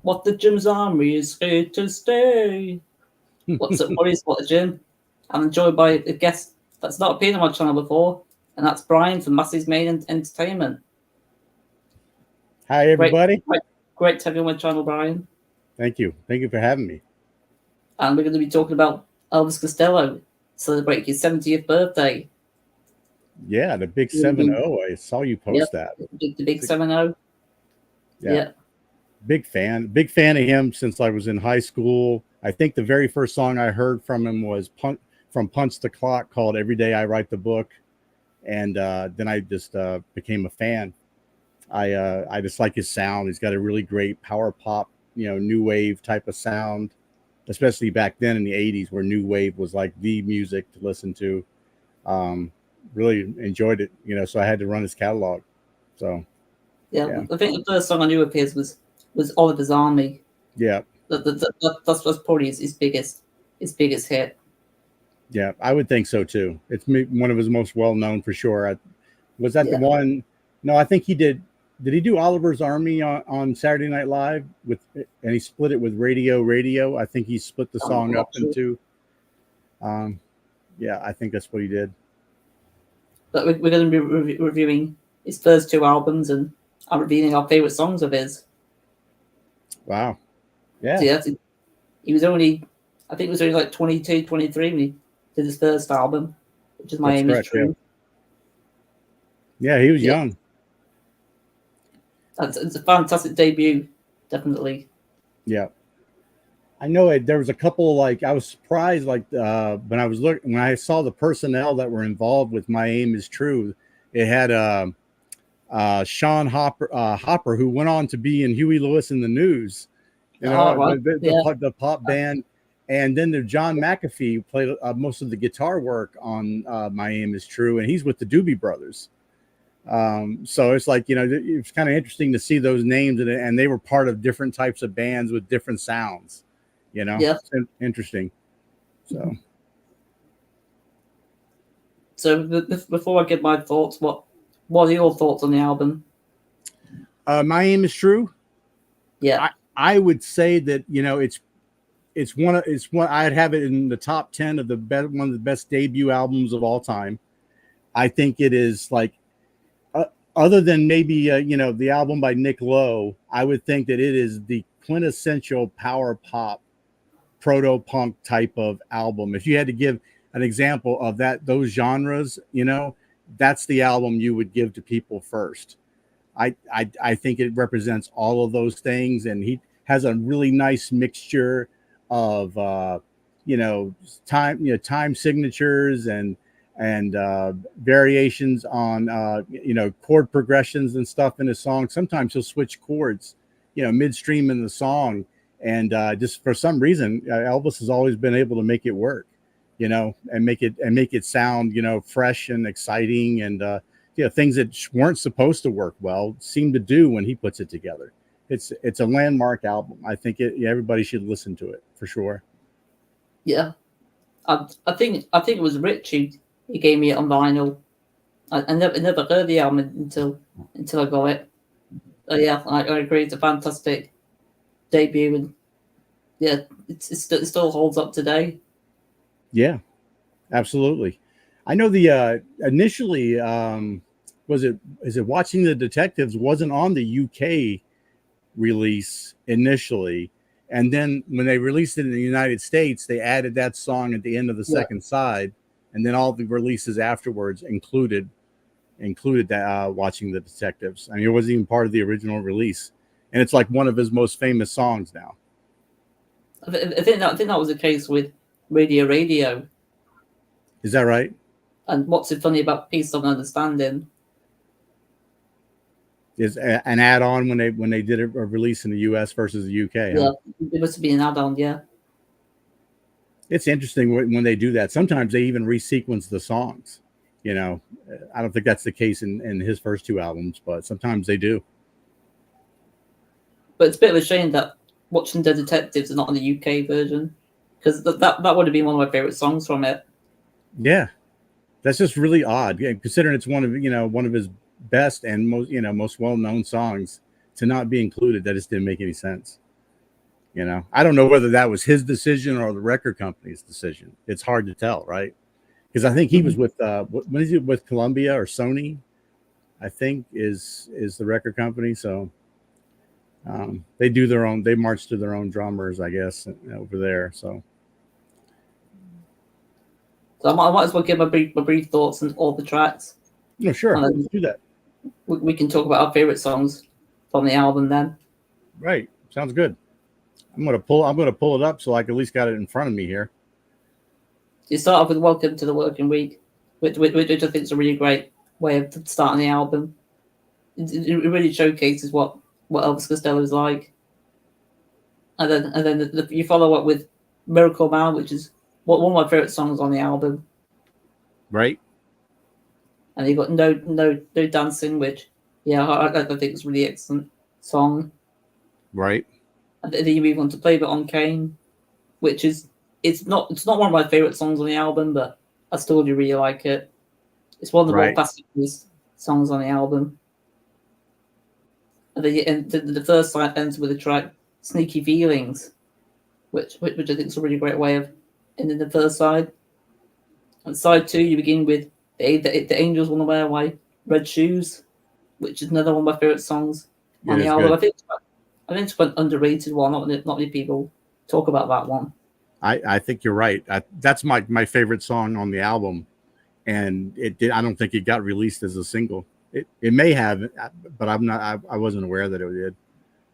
What the Jim's Army is here to stay. What's up, buddies? What the Jim? I'm joined by a guest that's not appeared on my channel before, and that's Brian from Massey's Main Entertainment. Hi, Great, everybody. great to have you on my channel, Brian. Thank you. Thank you for having me. And we're going to be talking about Elvis Costello celebrating his 70th birthday. Yeah, the big Mhm. 7-0. I saw you Yep, post that. the big 7-0. Yeah, Yeah. big fan. Big fan of him since I was in high school. I think the very first song I heard from him was from Punch the Clock called Every Day I Write the Book. And then I just became a fan. I just like his sound. He's got a really great power pop, new wave type of sound, especially back then in the 80s where new wave was like the music to listen to. Um, really enjoyed it, so I had to run his catalog. So, Yeah, yeah. I think the first song I knew of his was Oliver's Army. Yeah. That's probably his biggest hit. Yeah. I would think so too. It's one of his most well known for sure. Was that the Yeah. one? No, I think he did. Did he do Oliver's Army on Saturday Night Live and he split it with Radio? I think he split the I'm song not up sure. into. Um, yeah, I think that's what he did. But we're going to be reviewing his first two albums, and I'm reviewing our favorite songs of his. Wow. So Yeah, yeah, he was only, I think it was only like 22, 23 when he did his first album, which is My that's Aim Is correct. Yeah. True. Yeah, he was Yeah, young. it's a fantastic debut, definitely. Yeah. I know it. There was a couple like I was surprised when I saw the personnel that were involved with My Aim Is True. It had Sean Hopper, who went on to be in Huey Lewis and the News, Oh, right. Yeah. the pop band, and then there's John McAfee who played most of the guitar work on My Aim Is True, and he's with the Doobie Brothers. So it's like it's kind of interesting to see those names, and they were part of different types of bands with different sounds. Yeah. It's interesting. So So before I give my thoughts, what are your thoughts on the album? My Aim Is True. Yeah. I would say that it's one I'd have it in the top 10 of one of the best debut albums of all time. I think it is like other than maybe the album by Nick Lowe, I would think that it is the quintessential power pop proto punk type of album. If you had to give an example of those genres, that's the album you would give to people first. I think it represents all of those things, and he has a really nice mixture of time signatures and variations on chord progressions and stuff in his song. Sometimes he'll switch chords midstream in the song, and just for some reason Elvis has always been able to make it work, and make it sound fresh and exciting, and things that weren't supposed to work well seem to do when he puts it together. It's a landmark album. I think everybody should listen to it for sure. Yeah. I think it was Rich he gave me it on vinyl. I never heard the album until I got it. Yeah, I agree. It's a fantastic debut, and yeah, it still holds up today. Yeah, absolutely. I know the initially is it Watching the Detectives wasn't on the UK release initially, and then when they released it in the United States, they added that song at the end of the Yeah. second side, and then all the releases afterwards included that Watching the Detectives. I mean, it wasn't even part of the original release, and it's like one of his most famous songs now. I think that was the case with Radio. Is that right? And what's so funny about Peace of Understanding? Is an add-on when they did a release in the US versus the UK? Yeah, Huh? it must be an add-on. Yeah. It's interesting when they do that. Sometimes they even resequence the songs. I don't think that's the case in his first two albums, but sometimes they do. But it's a bit of a shame that Watching the Detectives is not on the UK version, because that would have been one of my favorite songs from it. Yeah, that's just really odd, considering it's one of his best and most well-known songs to not be included. That just didn't make any sense. You know, I don't know whether that was his decision or the record company's decision. It's hard to tell, right? Because I think he was with what is it, with Columbia or Sony? I think is the record company. So they do their own. They march to their own drummers, I guess, over there. So I might as well give my brief thoughts on all the tracks. no, sure, And then let's do that. we can talk about our favorite songs from the album then. Right, sounds good. I'm gonna pull it up so I can at least got it in front of me here. You start off with "Welcome to the Working Week," which I think is a really great way of starting the album. It really showcases what Elvis Costello is like. And then you follow up with "Miracle Man," which is one of my favorite songs on the album. Right. And you got no dancing, which I think is a really excellent song. Right. And then you move on to "Play It on Kane," which is it's not one of my favorite songs on the album, but I still do really like it. It's one of the more classic songs on the album. And then the first side ends with the track "Sneaky Feelings," which I think is a really great way of ending the first side. And side two, you begin with the Angels Wanna Wear My Red Shoes, which is another one of my favorite songs on the album. Good. I think it's quite underrated one. Not many people talk about that one. I think you're right. That's my favorite song on the album, and I don't think it got released as a single. It may have, but I wasn't aware that it did.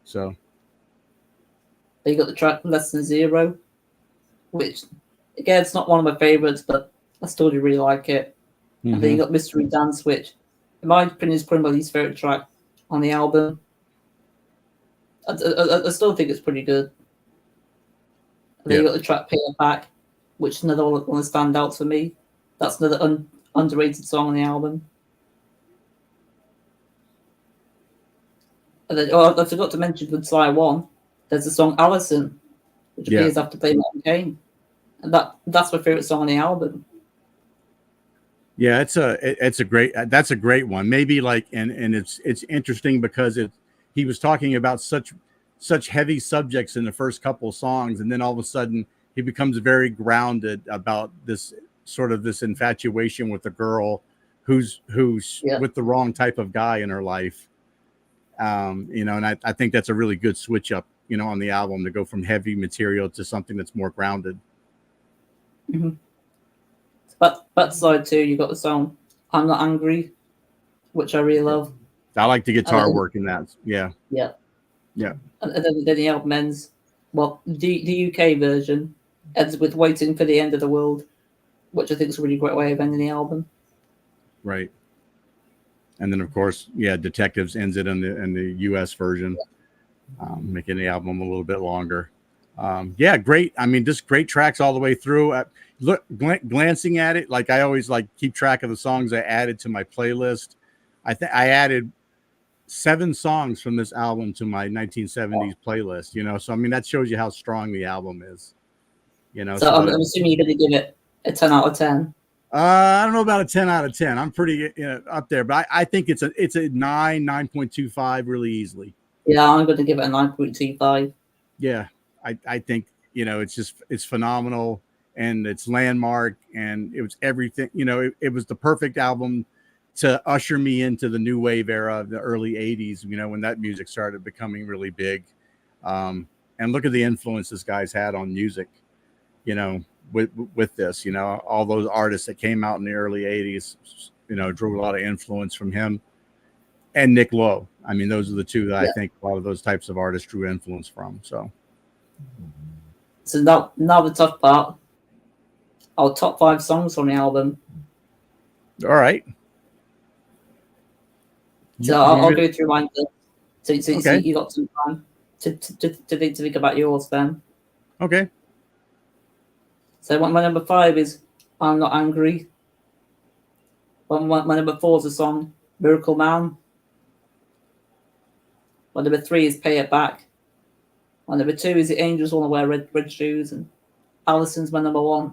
So you got the track "Less Than Zero," which again it's not one of my favorites, but I still do really like it. Mm-hmm. And then you got "Mystery Dance," which in my opinion is probably my least favorite track on the album. I still think it's pretty good. And then you got the track "Pay It Back," which is another one of the standouts for me. That's another underrated song on the album. And then, I forgot to mention with side one, there's the song "Allison," which appears after "Play It on Kane," and that's my favorite song on the album. Yeah, that's a great one. Maybe like and it's interesting because he was talking about such heavy subjects in the first couple of songs, and then all of a sudden he becomes very grounded about this infatuation with a girl who's with the wrong type of guy in her life. And I think that's a really good switch up, on the album to go from heavy material to something that's more grounded. Mm-hmm. But side two, you got the song "I'm Not Angry," which I really love. I like the guitar work in that. Yeah. And then the album ends. Well, the UK version ends with "Waiting for the End of the World," which I think is a really great way of ending the album. Right. And then, of course, Detectives ends it in the US version, making the album a little bit longer. Great. I mean, just great tracks all the way through. Glancing at it, like I always keep track of the songs I added to my playlist. I added 7 songs from this album to my 1970s playlist. So I mean that shows you how strong the album is. So I'm assuming you're going to give it a 10 out of 10. I don't know about a 10 out of 10. I'm pretty up there, but I think it's a 9.25 really easily. Yeah, I'm going to give it a 9.25. Yeah, I think it's phenomenal. And it's landmark, and it was everything. It was the perfect album to usher me into the new wave era of the early 80s, when that music started becoming really big. And look at the influence this guy's had on music, with this, all those artists that came out in the early 80s, drew a lot of influence from him and Nick Lowe. I mean, those are the two that I think a lot of those types of artists drew influence from. So now the tough part. Our top 5 songs from the album. All right. So I'll go through mine. So you got some time to think about yours then. Okay. So my number 5 is "I'm Not Angry." My number 4 is the song "Miracle Man." My number 3 is "Pay It Back." My number 2 is "The Angels Wanna Wear Red Shoes," and Allison's my number 1.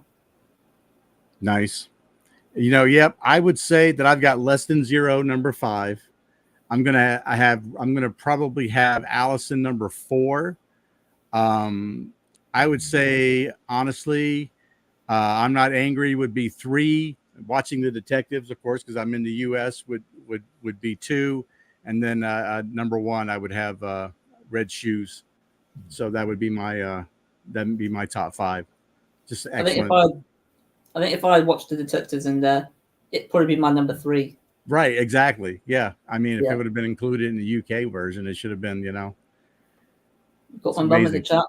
Nice. I would say that I've got "Less Than Zero" number 5. I'm gonna probably have Allison number 4. I would say honestly, I'm Not Angry would be 3. Watching the Detectives, of course, because I'm in the U.S. would be 2, and then number 1 I would have Red Shoes. So that would be my top 5. Just I think excellent. I think if I watched the Detectives in there, it'd probably be my number 3. Right, exactly. Yeah, I mean, if it Yeah, would have been included in the UK version, it should have been. got It's my mum in the amazing. chat.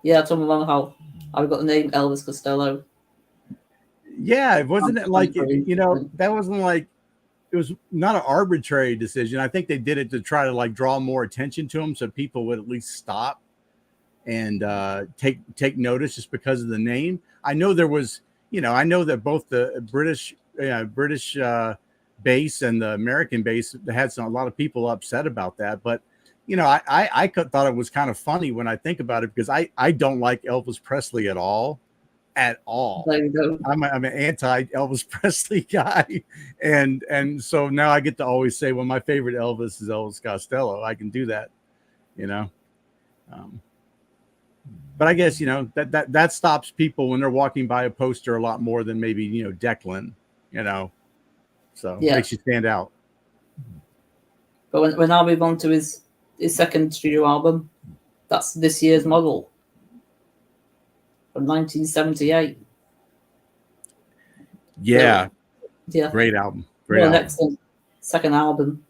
Yeah, I told my mum how I got the name Elvis Costello. Yeah, it wasn't it like Very that wasn't like it was not an arbitrary decision. I think they did it to try to like draw more attention to him, so people would at least stop and take notice just because of the name. I know there was, I know that both the British base and the American base had a lot of people upset about that, but I thought it was kind of funny when I think about it because I don't like Elvis Presley at all. At all. There you go. I'm an anti Elvis Presley guy, and so now I get to always say, well, my favorite Elvis is Elvis Costello. I can do that, you know. But I guess that stops people when they're walking by a poster a lot more than maybe Declan, so it Yeah. makes you stand out. But when I move on to his second studio album, that's This Year's Model from 1978. Yeah, Yeah, great album. Great well, an album. excellent second album.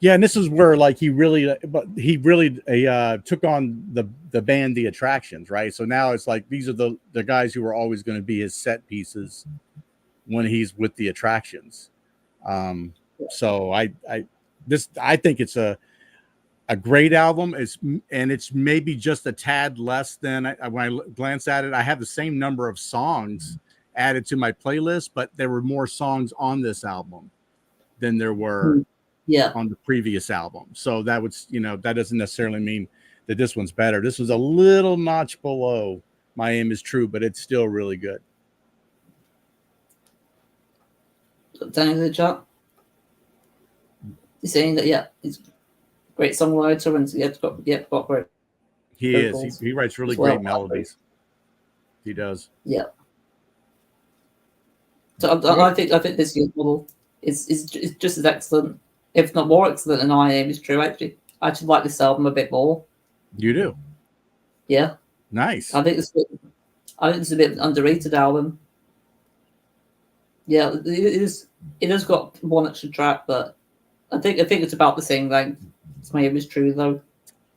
Yeah, and this is where like he really took on the band The Attractions, right? So now it's like these are the guys who are always going to be his set pieces when he's with The Attractions. So I think it's a great album. It's maybe just a tad less than when I glance at it. I have the same number of songs added to my playlist, but there were more songs on this album than there were on the previous album. So that would, that doesn't necessarily mean that this one's better. This was a little notch below My Aim Is True, but it's still really good. Down in the chat, he's saying that he's a great songwriter and got great. He is. He writes really great melodies. He does. Yeah. So I think This Year's Model is just as excellent, if not more excellent than I Aim Is True. I actually like this album a bit more. You do? Yeah. Nice. I think it's a bit of an underrated album. Yeah, it has got one extra track, but I think it's about the same length. My Aim Is True though.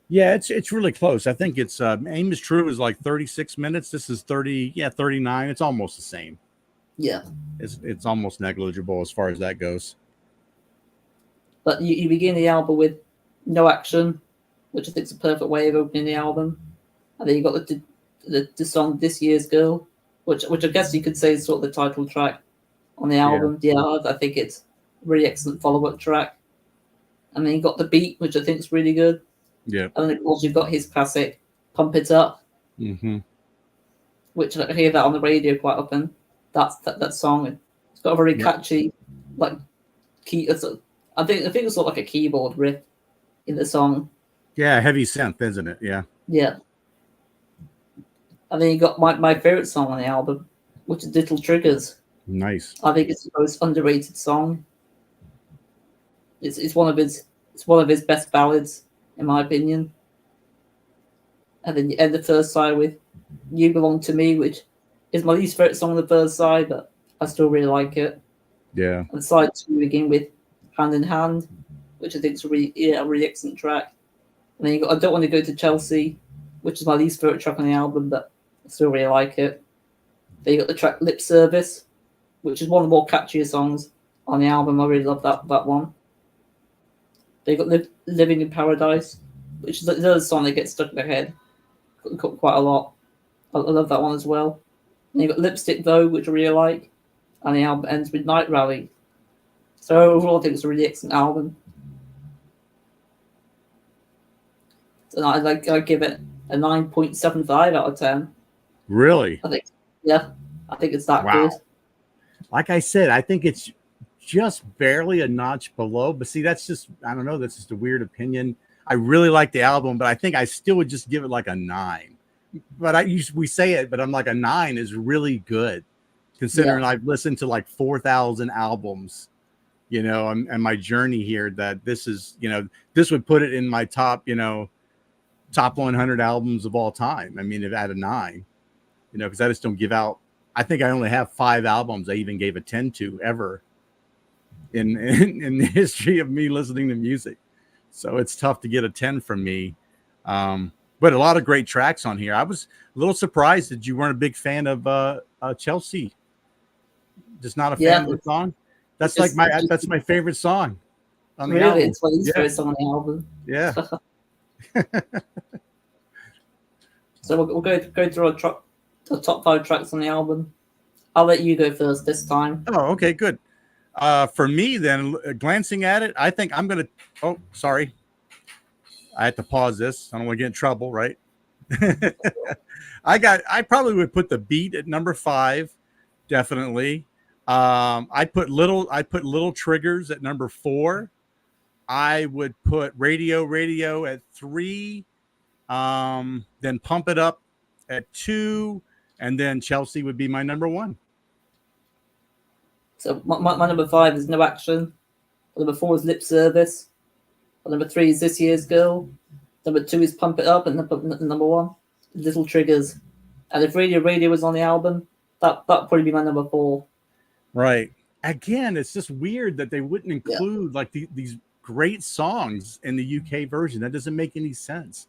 Yeah, it's really close. I think it's Aim Is True is like 36 minutes. This is 39. It's almost the same. Yeah. It's almost negligible as far as that goes. But you begin the album with No Action, which I think is a perfect way of opening the album. And then you got the song This Year's Girl, which I guess you could say is sort of the title track on the album. Yeah, I think it's a really excellent follow-up track. And then you got the beat, which I think is really good. Yeah. And then of course you've got his classic Pump It Up, which I hear that on the radio quite often. That song. It's got a very catchy, like key. I think it's sort of like a keyboard riff in the song. Yeah, heavy synth, isn't it? Yeah. Yeah. And then you got my favorite song on the album, which is Little Triggers. Nice. I think it's the most underrated song. It's one of his best ballads, in my opinion. And then you end the first side with You Belong to Me, which is my least favorite song on the first side, but I still really like it. Yeah. And side two begin with Hand in Hand, which I think is a really excellent track. And then you got I Don't Want to Go to Chelsea, which is my least favorite track on the album, but I still really like it. Then you got the track Lip Service, which is one of the more catchier songs on the album. I really love that one. Then you got Living in Paradise, which is the other song that gets stuck in my head quite a lot. I love that one as well. And you got Lipstick Though, which I really like. And the album ends with Night Rally. So overall, I think it's a really excellent album. And I give it a 9.75 out of 10. Really? I think it's that wow. good. Like I said, I think it's just barely a notch below. But see, that's just, I don't know, that's just a weird opinion. I really like the album, but I think I still would just give it like a 9. But we say it, but I'm like, a 9 is really good considering I've listened to like 4,000 albums, and my journey here, that this is, this would put it in my top, top 100 albums of all time. I mean, if at a 9, because I just don't give out. I think I only have 5 albums I even gave a 10 to ever in the history of me listening to music. So it's tough to get a 10 from me. But a lot of great tracks on here. I was a little surprised that you weren't a big fan of Chelsea. Just not a fan of the song. That's that's my favorite song on the album. It's my favorite song on the album. Yeah. So we'll go through the top 5 tracks on the album. I'll let you go first this time. Oh, okay, good. For me, then, glancing at it, I think I'm gonna. Oh, sorry. I had to pause this. I don't want to get in trouble, right? I probably would put The Beat at number 5, definitely. I put Little Triggers at number 4. I would put Radio at 3. Then Pump It Up at 2, and then Chelsea would be my number 1. So my number 5 is No Action. Number 4 is Lip Service. Number 3 is This Year's Girl. Number 2 is Pump It Up, and number 1, Little Triggers. And if Radio was on the album, that'd probably be my number 4. Right. Again, it's just weird that they wouldn't include like these great songs in the UK version. That doesn't make any sense.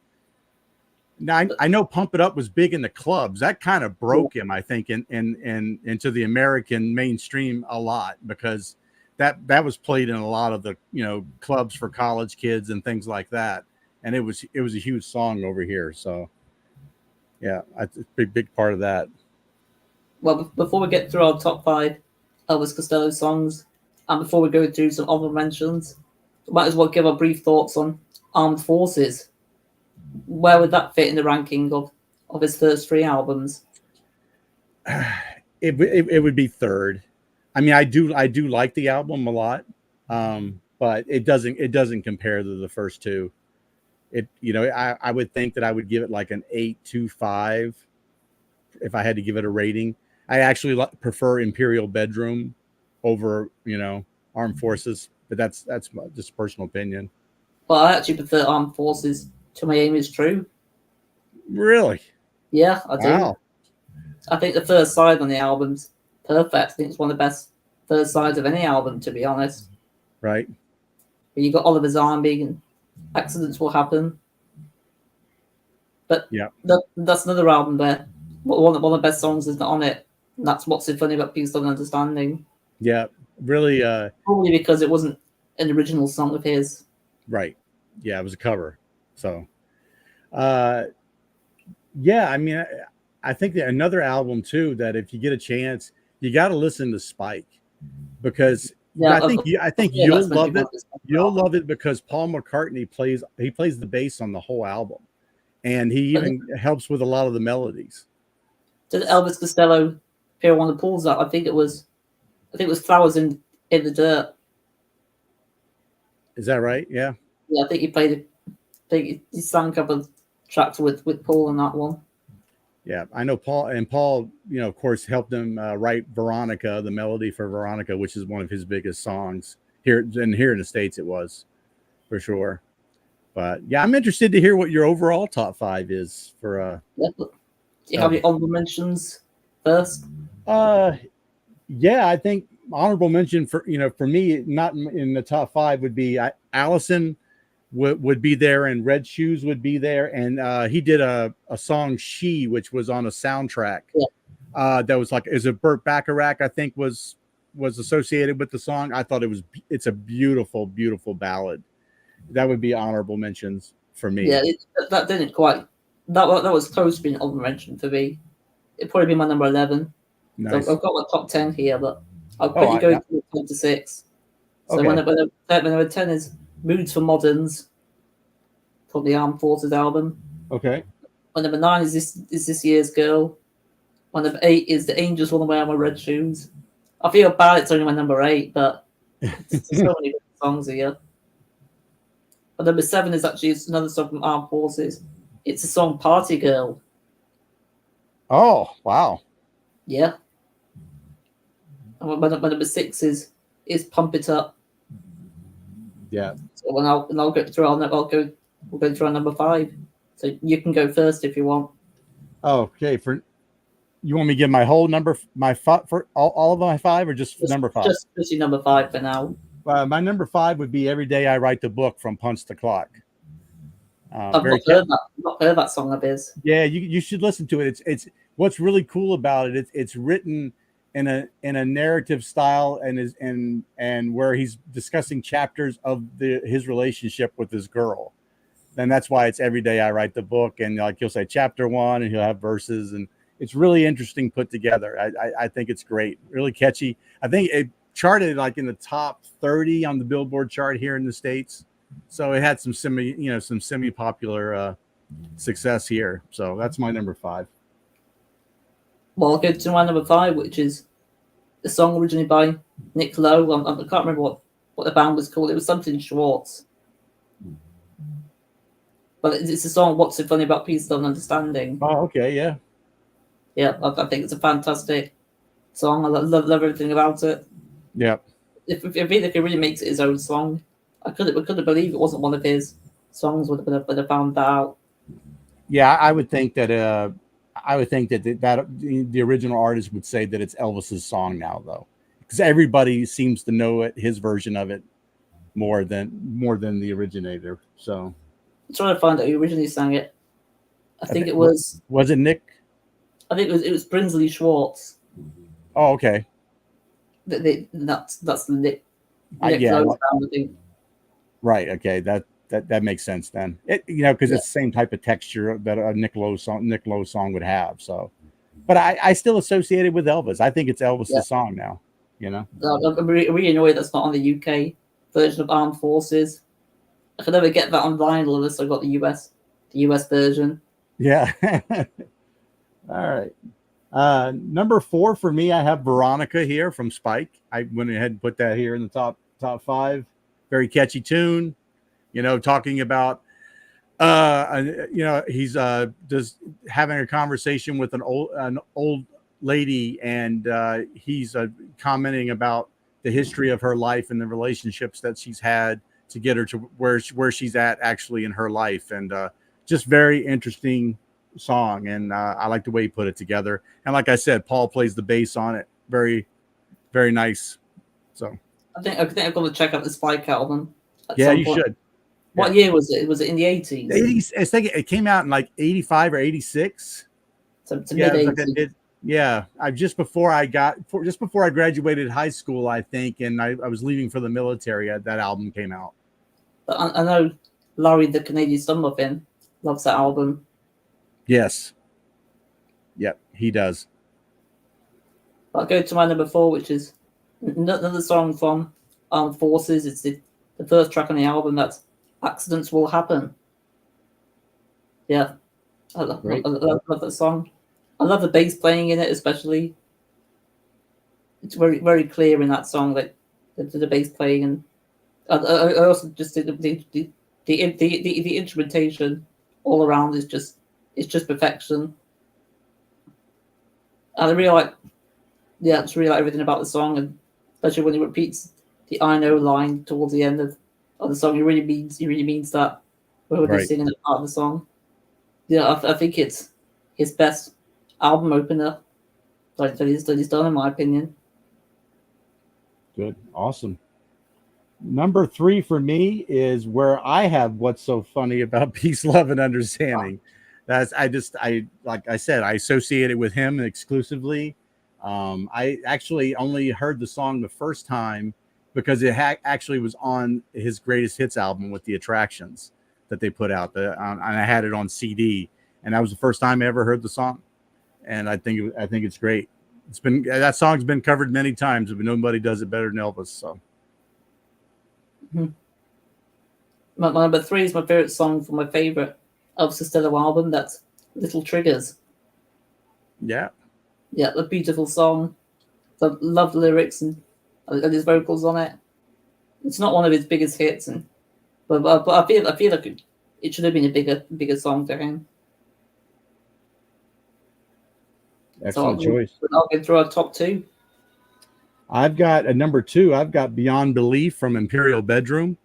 Now I know Pump It Up was big in the clubs. That kind of broke him, I think, in into the American mainstream a lot, because that was played in a lot of the clubs for college kids and things like that. And it was a huge song over here. So yeah, it's a big part of that. Well, before we get through our top 5 Elvis Costello songs, and before we go through some honorable mentions, we might as well give our brief thoughts on Armed Forces. Where would that fit in the ranking of his first 3 albums? It would be 3rd. I mean, I do like the album a lot, but it doesn't compare to the first 2. I would think that I would give it like an 8.25 if I had to give it a rating. I actually prefer Imperial Bedroom over Armed Forces, but that's just a personal opinion. Well, I actually prefer Armed Forces to My Aim Is True. Really? Yeah, I do. Wow. I think the first side on the album's perfect. I think it's one of the best first sides of any album, to be honest. Right. But you got Oliver Zombie, and accidents will happen. But that's another album where one of the best songs is not on it. And that's what's so funny about Peace, Love, and Understanding. Yeah, really. Probably because it wasn't an original song of his. Right. Yeah, it was a cover. So, yeah, I mean, I think that another album too, that if you get a chance, you got to listen to Spike, because I think you'll love it. You'll love it because Paul McCartney plays the bass on the whole album, and he even helps with a lot of the melodies. Did Elvis Costello appear on the pools? I think it was Flowers in the Dirt. Is that right? Yeah. Yeah, I think he sang a couple of tracks with Paul on that one. Yeah, I know Paul, of course, helped him write Veronica, the melody for Veronica, which is one of his biggest songs here in the States. It was, for sure. But yeah, I'm interested to hear what your overall top 5 is for. Do you have your honorable mentions first? Yeah, I think honorable mention for me, not in the top 5, would be Allison would be there, and Red Shoes would be there, and he did a song She, which was on a soundtrack. That was like, is it Burt Bacharach, I think was associated with the song. I thought it's a beautiful ballad. That would be honorable mentions for me. Yeah, that didn't quite, that was close to being honorable mention for me. It'd probably be my number 11. Nice. So I've got my top 10 here, but I'll probably go to 26. So okay. my number 10 is Moods for Moderns from the Armed Forces album. Okay. My number 9 is This Year's Girl. My number 8 is The Angels Run Away on My Red Shoes. I feel bad it's only my number 8, but There's so many good songs here. But number 7 is actually another song from Armed Forces. It's the song "Party Girl." Oh, wow. Yeah. And my number 6 is "Pump It Up." Yeah. So when I'll go through, we'll go through on number 5. So you can go first if you want. Okay. You want me to give my whole number, for all of my 5, or just number 5? Just your number 5 for now. My number 5 would be "Every Day I Write the Book" from Punch the Clock. I've not heard that song of his. Yeah, you should listen to it. It's what's really cool about it. It's written in a narrative style, and where he's discussing chapters of his relationship with his girl. And that's why it's "Every Day I Write the Book," and like he'll say chapter 1, and he'll have verses, and it's really interesting put together. I think it's great, really catchy. I think it charted like in the top 30 on the Billboard chart here in the States, so it had some semi popular success here. So that's my number 5. Well, I'll go to my number 5, which is a song originally by Nick Lowe. I can't remember what the band was called. It was something Schwartz. But it's a song, "What's So Funny About Peace, Love and Understanding." Oh, okay, yeah. Yeah, I think it's a fantastic song. I love everything about it. Yeah. If he really makes it his own song, I couldn't believe it wasn't one of his songs would have found that out. Yeah, I would think that the original artist would say that it's Elvis's song now, though, because everybody seems to know his version of it more than the originator. So I'm trying to find out who originally sang it. I think it was it Nick? I think it was Brinsley Schwartz. Oh, okay. That's Nick Yeah. Lowe's band, I think. Right. Okay. That makes sense then. Because it's the same type of texture that a Nick Lowe song would have. So, but I still associate it with Elvis. I think it's Elvis's song now. I'm really annoyed that's not on the UK version of Armed Forces. I could never get that on vinyl unless I got the US version. Yeah. All right. Number 4 for me, I have "Veronica" here from Spike. I went ahead and put that here in the top 5. Very catchy tune. Talking about he's just having a conversation with an old lady, and he's commenting about the history of her life and the relationships that she's had to get her to where she's at actually in her life, and just very interesting song, and I like the way he put it together. And like I said, Paul plays the bass on it. Very, very nice. So I think I'm going to check out the Spike album. Yeah, you should. What year was it? Was it in the 80s? 80s. I think it came out in like 85 or 86. So mid-80s. Just before I graduated high school, I think, and I was leaving for the military. That album came out. But I know Larry the Canadian Stumblefish loves that album. Yes. Yep, he does. I'll go to my number 4, which is another song from Armed Forces. It's the first track on the album. That's "Accidents Will Happen." Yeah, I love that song. I love the bass playing in it, especially. It's very, very clear in that song, like the bass playing, and I also just did the instrumentation all around is just perfection. And I really just really like everything about the song, and especially when he repeats the "I know" line towards the end of the song. He really means that when he's singing that part of the song. Yeah, I think it's his best album opener that he's done, in my opinion. Good, awesome. Number 3 for me is where I have "What's So Funny About Peace, Love, and Understanding." Wow. Like I said, I associate it with him exclusively. I actually only heard the song the first time because it actually was on his greatest hits album with the Attractions that they put out, and I had it on CD, and that was the first time I ever heard the song, and I think it's great. That song's been covered many times, but nobody does it better than Elvis. So, my number 3 is my favorite song from my favorite Elvis Costello album. That's "Little Triggers." Yeah, a beautiful song. I love the lyrics and his vocals on it. It's not one of his biggest hits, and but I feel like it should have been a bigger song for him. Excellent So choice. I'll get through our top two. I've got a number two. I've got Beyond Belief from Imperial Bedroom.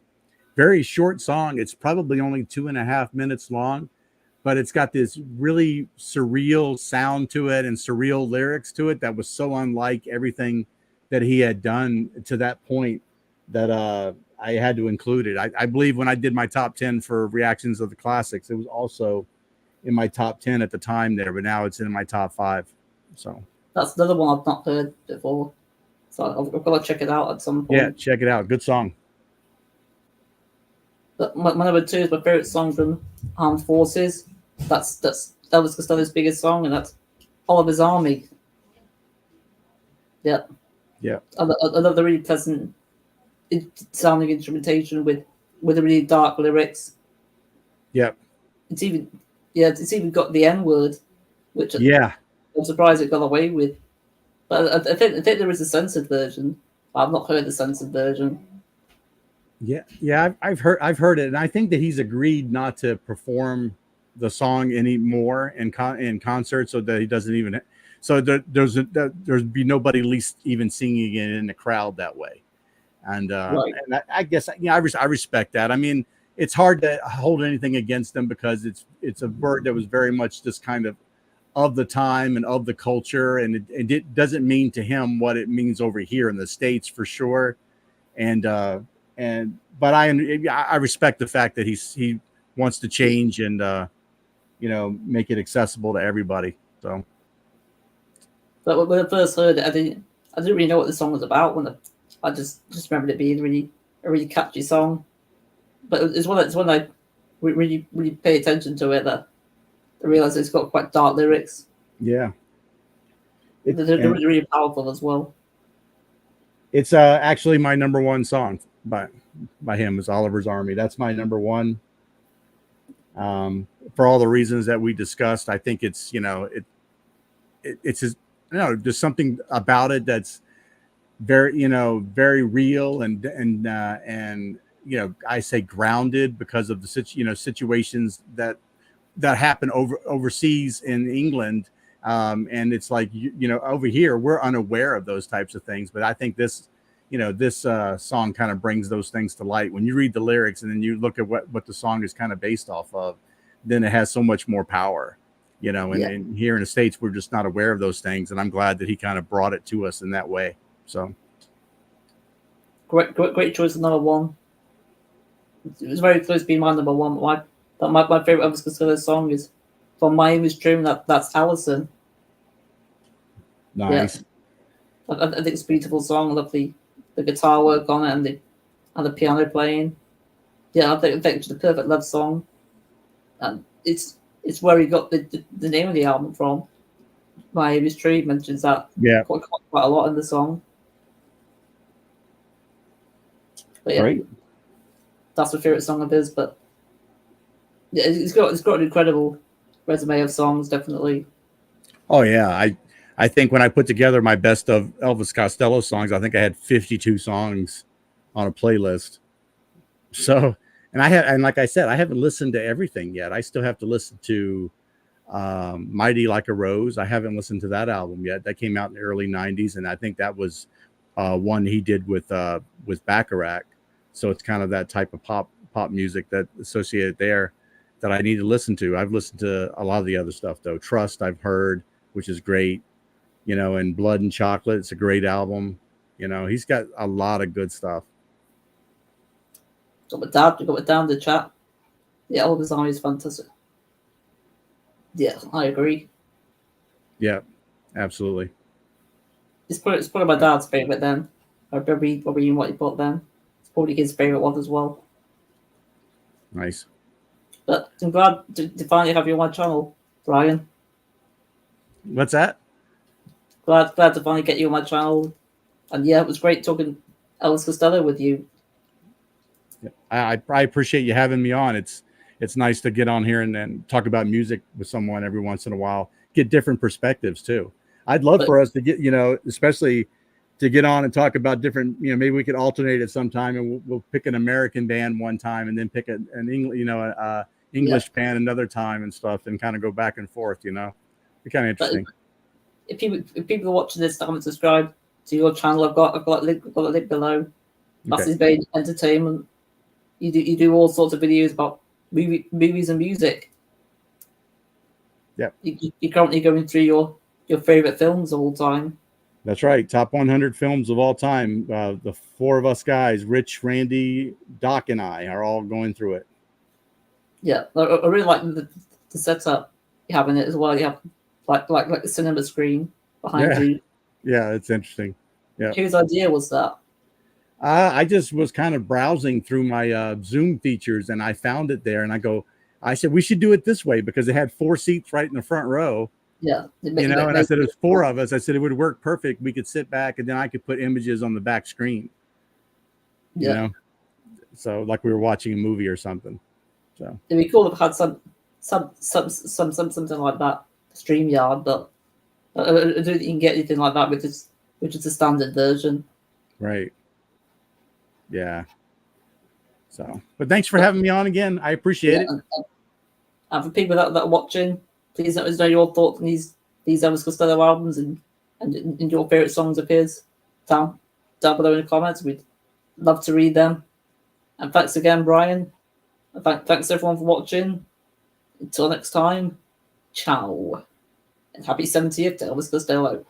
Very short song. It's probably only 2.5 minutes long, but it's got this really surreal sound to it and surreal lyrics to it that was so unlike everything that he had done to that point that I had to include it. I believe when I did my top 10 for reactions of the classics, it was also in my top 10 at the time there, but now it's in my top 5. So That's another one I've not heard before. So I've got to check it out at some point. yeah, check it out. Good song. But my number two is my favorite song from Armed Forces. That was Costello's biggest song, and that's Oliver's Army. Yeah. Yeah. I love the really pleasant sounding instrumentation with the really dark lyrics. Yep. It's even got the N word, which I'm surprised it got away with. But I think there is a censored version. I've not heard the censored version. Yeah, I've heard it, and I think that he's agreed not to perform the song anymore in concert, so that he doesn't even. So there's be nobody least even singing it in the crowd that way, and Right. and I guess I respect that. I mean, it's hard to hold anything against them because it's a word that was very much just kind of the time and of the culture, and it doesn't mean to him what it means over here in the States for sure, but I respect the fact that he wants to change and make it accessible to everybody. So, but when I first heard it, I didn't really know what the song was about. When I just remembered it being a really catchy song. But it's when I really pay attention to it that I realize it's got quite dark lyrics. Yeah, They're really powerful as well. It's actually my number one song by him is Oliver's Army. That's my number one. For all the reasons that we discussed, I think it's it's just, there's something about it that's very very real and I say grounded because of the situations that happen overseas in England, and it's like over here we're unaware of those types of things, but I think this song kind of brings those things to light when you read the lyrics and then you look at what the song is kind of based off of. Then it has so much more power, and here in the States we're just not aware of those things, and I'm glad that he kind of brought it to us in that way. So great choice of number one. It was very close to being my number one. My favorite Elvis Costello song is from Miami's Dream. That's Allison. nice. Yeah. I think it's a beautiful song. I love the guitar work on it and the piano playing. Yeah, I think it's the perfect love song. And it's where he got the name of the album from. Miami's Dream mentions that quite a lot in the song. But yeah, Great. That's my favorite song of his. But yeah, it's got an incredible resume of songs, definitely. Oh yeah, I think when I put together my best of Elvis Costello songs, I think I had 52 songs on a playlist. So, and like I said, I haven't listened to everything yet. I still have to listen to Mighty Like a Rose. I haven't listened to that album yet. That came out in the early 90s, and I think that was one he did with Bacharach. So it's kind of that type of pop music that associated there that I need to listen to. I've listened to a lot of the other stuff though. Trust I've heard, which is great, and Blood and Chocolate. It's a great album. He's got a lot of good stuff. Got it down the chat. Yeah, Elvis Army is fantastic. Yeah, I agree. Yeah, absolutely. It's probably my dad's favorite then. Or probably what you put then. It's probably his favorite one as well. Nice. But I'm glad to finally have you on my channel, Brian. What's that? Glad to finally get you on my channel. And yeah, it was great talking Elvis Costello with you. I appreciate you having me on. It's nice to get on here and talk about music with someone every once in a while. Get different perspectives too. I'd love for us to get, especially to get on and talk about different, maybe we could alternate it sometime, and we'll pick an American band one time, and then pick an English, English band another time and stuff, and kind of go back and forth. Be kind of interesting. If people are watching this that haven't subscribed to your channel, I've got a link below. That's his main entertainment. You do all sorts of videos about movies and music. Yeah. You're currently going through your favorite films of all time. That's right. Top 100 films of all time. The four of us guys, Rich, Randy, Doc, and I, are all going through it. Yeah, I really like the setup you have in it as well. You have like the cinema screen behind you. Yeah, it's interesting. Yeah. Whose idea was that? I just was kind of browsing through my Zoom features, and I found it there, and I said we should do it this way, because it had 4 seats right in the front row. Yeah, and I said there's 4 of us. I said it would work perfect. We could sit back, and then I could put images on the back screen. So like we were watching a movie or something. So it'd be cool if it had something like that, StreamYard, but I don't think you can get anything like that which is the standard version. Right. Yeah. So, but thanks for having me on again. I appreciate it. And for people that are watching, please let us know your thoughts on these Elvis Costello albums and your favorite songs of his down below in the comments. We'd love to read them. And thanks again, Brian. Thanks everyone for watching. Until next time, ciao. And happy 70th to Elvis Costello.